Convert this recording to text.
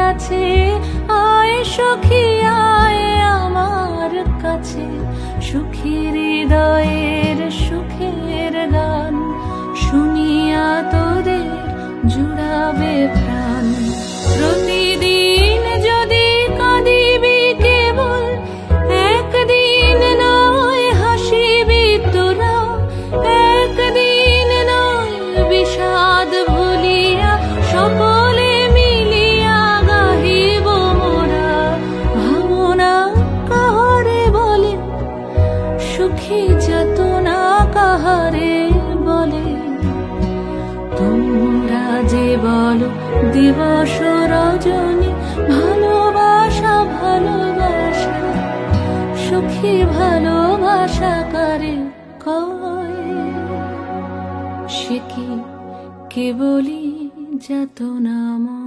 আছে, আয় সখী আয় আমার কাছে। সুখী হৃদয়ের সুখের গান শুনিয়া তোদের জুড়াবে প্রাণ। প্রতিদিন যদি কাঁদিবি কেবল, একদিন নয় হাসিবি তোরা। একদিন নয় বিষাদ ভুলিয়া সকলে মিলিয়া গাহিব মোরা। ভাবনা কাহারে বলে, সুখী যাতনা কাহারে বলে। তোমরা যে বলো দিবস রজনী, ভালোবাসা ভালোবাসা, সুখী ভালোবাসা কারে কয়। সে কি কেবলই যাতনাময়।